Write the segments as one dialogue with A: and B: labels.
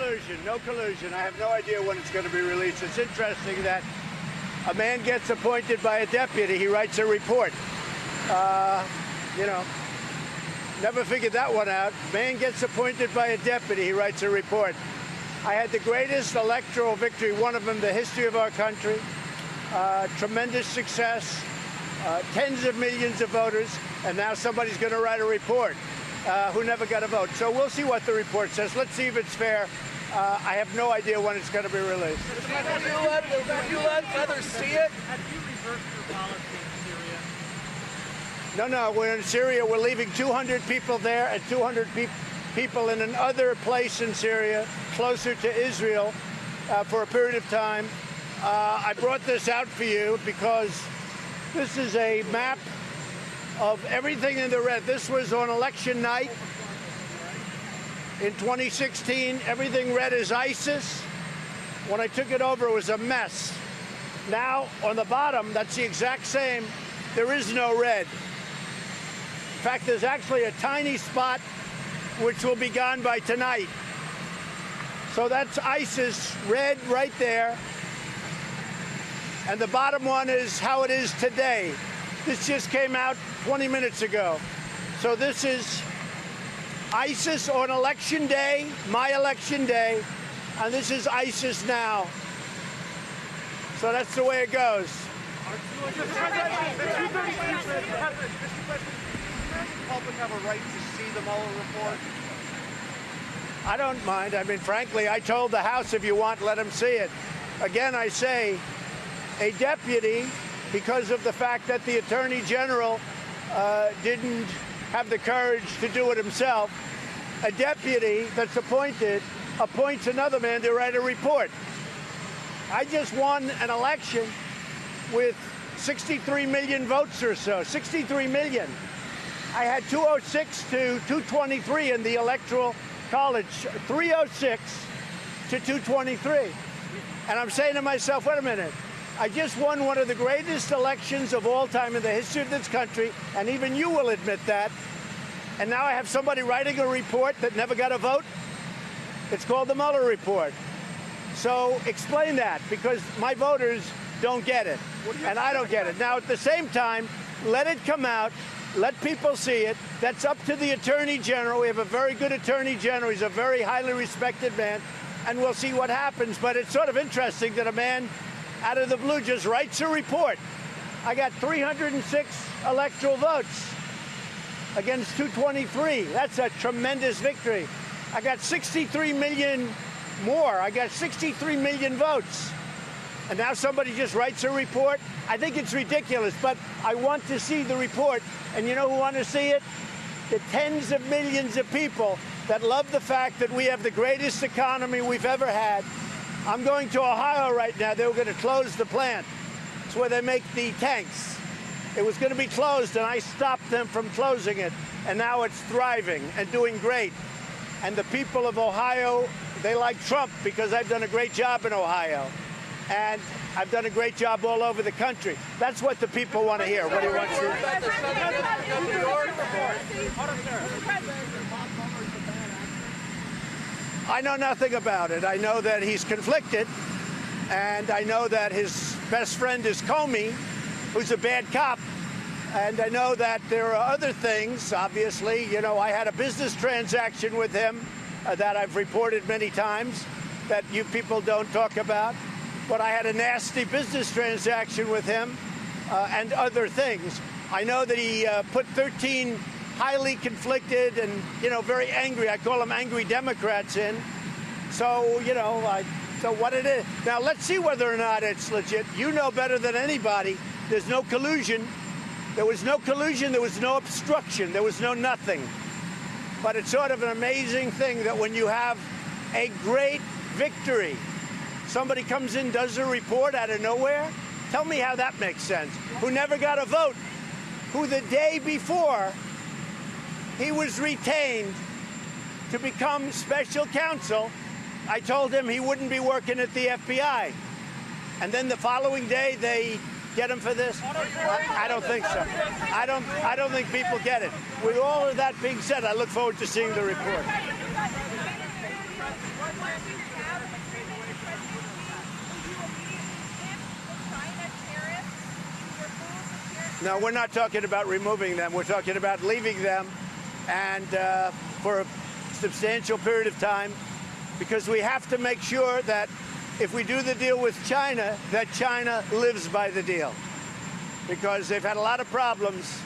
A: collusion, no collusion. I have no idea when it's going to be released. It's interesting that a man gets appointed by a deputy, he writes a report. You know, never figured that one out. Man gets appointed by a deputy, he writes a report. I had the greatest electoral victory, one of them in the history of our country. Tremendous success, tens of millions of voters, and now somebody's going to write a report who never got a vote. So we'll see what the report says. Let's see if it's fair. I have no idea when it's going to be released.
B: Would you let others see it?
C: Have you reversed your policy in Syria?
A: No, we're in Syria. We're leaving 200 people there and 200 people in another place in Syria, closer to Israel, for a period of time. I brought this out for you because this is a map of everything in the red. This was on election night in 2016. Everything red is ISIS. When I took it over, it was a mess. Now, on the bottom, that's the exact same. There is no red. In fact, there's actually a tiny spot which will be gone by tonight. So that's ISIS, red right there. And the bottom one is how it is today. This just came out 20 minutes ago. So this is ISIS on election day, my election day, and this is ISIS now. So that's the way it goes.
B: Mr. Public have a right to see the Mueller report?
A: I don't mind. I mean, frankly, I told the House, if you want, let them see it. Again, I say, a deputy, because of the fact that the Attorney General didn't have the courage to do it himself, a deputy that's appointed appoints another man to write a report. I just won an election with 63 million votes or so, 63 million. I had 206 to 223 in the Electoral College, 306 to 223. And I'm saying to myself, wait a minute, I just won one of the greatest elections of all time in the history of this country, and even you will admit that. And now I have somebody writing a report that never got a vote? It's called the Mueller report. So explain that, because my voters don't get it, and I don't get it. Now, at the same time, let it come out. Let people see it. That's up to the Attorney General. We have a very good Attorney General. He's a very highly respected man, and we'll see what happens. But it's sort of interesting that a man out of the blue just writes a report. I got 306 electoral votes against 223. That's a tremendous victory. I got 63 million more. I got 63 million votes. And now somebody just writes a report. I think it's ridiculous, but I want to see the report. And you know who want to see it? The tens of millions of people that love the fact that we have the greatest economy we've ever had. I'm going to Ohio right now. They were going to close the plant. It's where they make the tanks. It was going to be closed, and I stopped them from closing it. And now it's thriving and doing great. And the people of Ohio, they like Trump because I've done a great job in Ohio. And I've done a great job all over the country. That's what the people want to hear. What do you want to I know nothing about it. I know that he's conflicted, and I know that his best friend is Comey, who's a bad cop. And I know that there are other things, obviously. You know, I had a business transaction with him that I've reported many times that you people don't talk about. But I had a nasty business transaction with him and other things. I know that he put 13 highly conflicted and, you know, very angry, I call them angry Democrats in. So, you know, so what it is. Now, let's see whether or not it's legit. You know better than anybody, there's no collusion. There was no collusion, there was no obstruction, there was no nothing. But it's sort of an amazing thing that when you have a great victory, somebody comes in, does a report out of nowhere. Tell me how that makes sense. Who never got a vote, who the day before he was retained to become special counsel, I told him he wouldn't be working at the FBI. And then the following day they get him for this? I don't think so. I don't think people get it. With all of that being said, I look forward to seeing the report. No, we're not talking about removing them. We're talking about leaving them and for a substantial period of time, because we have to make sure that if we do the deal with China, that China lives by the deal, because they've had a lot of problems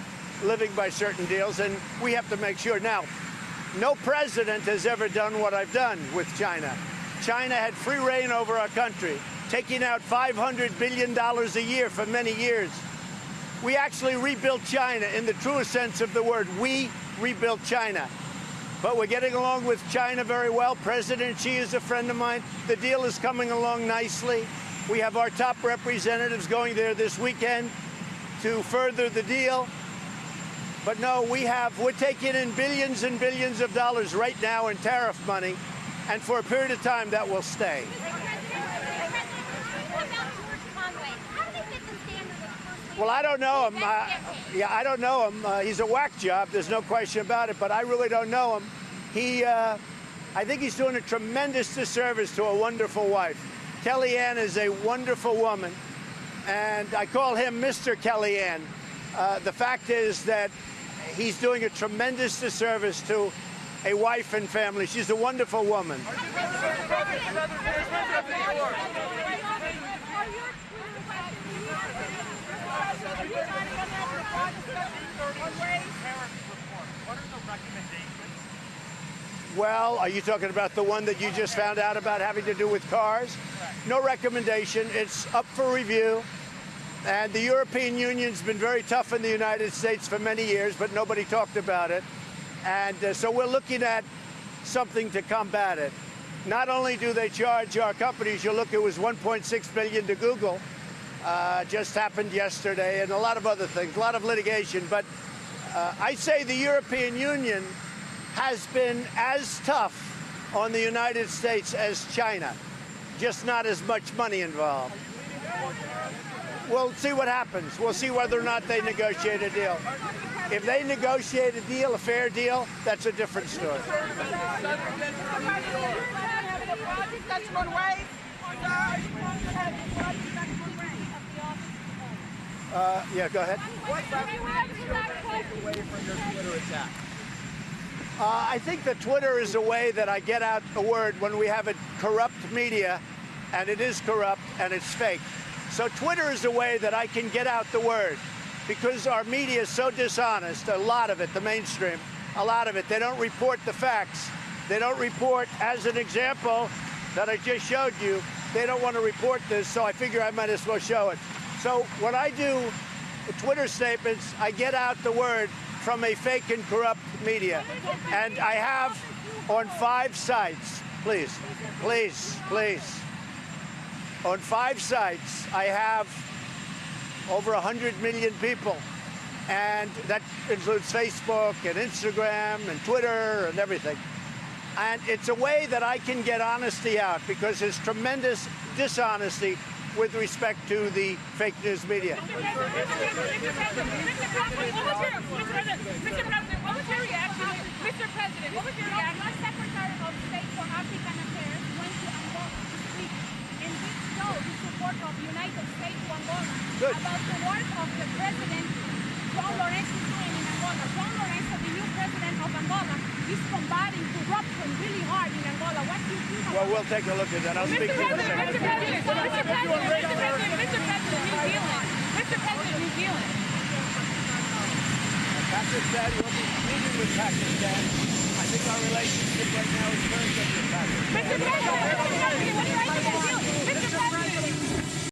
A: living by certain deals, and we have to make sure. Now, no president has ever done what I've done with China. China had free reign over our country, taking out $500 billion a year for many years. We actually rebuilt China in the truest sense of the word. We rebuilt China. But we're getting along with China very well. President Xi is a friend of mine. The deal is coming along nicely. We have our top representatives going there this weekend to further the deal. But no, we're taking in billions and billions of dollars right now in tariff money, and for a period of time that will stay. Well, I don't know him. I don't know him. He's a whack job. There's no question about it. But I really don't know him. I think he's doing a tremendous disservice to a wonderful wife. Kellyanne is a wonderful woman, and I call him Mr. Kellyanne. The fact is that he's doing a tremendous disservice to a wife and family. She's a wonderful woman. Well, are you talking about the one that you just found out about having to do with cars? No recommendation. It's up for review. And the European Union's been very tough in the United States for many years, but nobody talked about it. And so we're looking at something to combat it. Not only do they charge our companies, you look, it was $1.6 billion to Google, just happened yesterday, and a lot of other things, a lot of litigation. But I say the European Union has been as tough on the United States as China, just not as much money involved. We'll see what happens. We'll see whether or not they negotiate a deal. If they negotiate a deal, a fair deal, that's a different story. Yeah, go ahead. I think that Twitter is a way that I get out the word when we have a corrupt media, and it is corrupt and it's fake. So Twitter is a way that I can get out the word, because our media is so dishonest, a lot of it, the mainstream, a lot of it. They don't report the facts. They don't report, as an example that I just showed you, they don't want to report this, so I figure I might as well show it. So when I do Twitter statements, I get out the word from a fake and corrupt media. And I have on 5 sites, please, on 5 sites, I have over 100 million people. And that includes Facebook and Instagram and Twitter and everything. And it's a way that I can get honesty out, because there's tremendous dishonesty with respect to the fake news media.
D: Mr. President, what was your reaction? Our Secretary of State for African Affairs went to Angola this week, and he showed the support of the United States to Angola about the work of the President João Lourenço is doing in Angola. João Lourenço, the new president of Angola, is combating corruption really hard in Angola. What do you think?
A: Well, we'll take a look at that. I'll speak to you in a second.
D: Mr. President, New Zealand.
A: Pakistan, we'll be meeting with Pakistan. I think our relationship right now is very good with Pakistan.
D: Mr. President,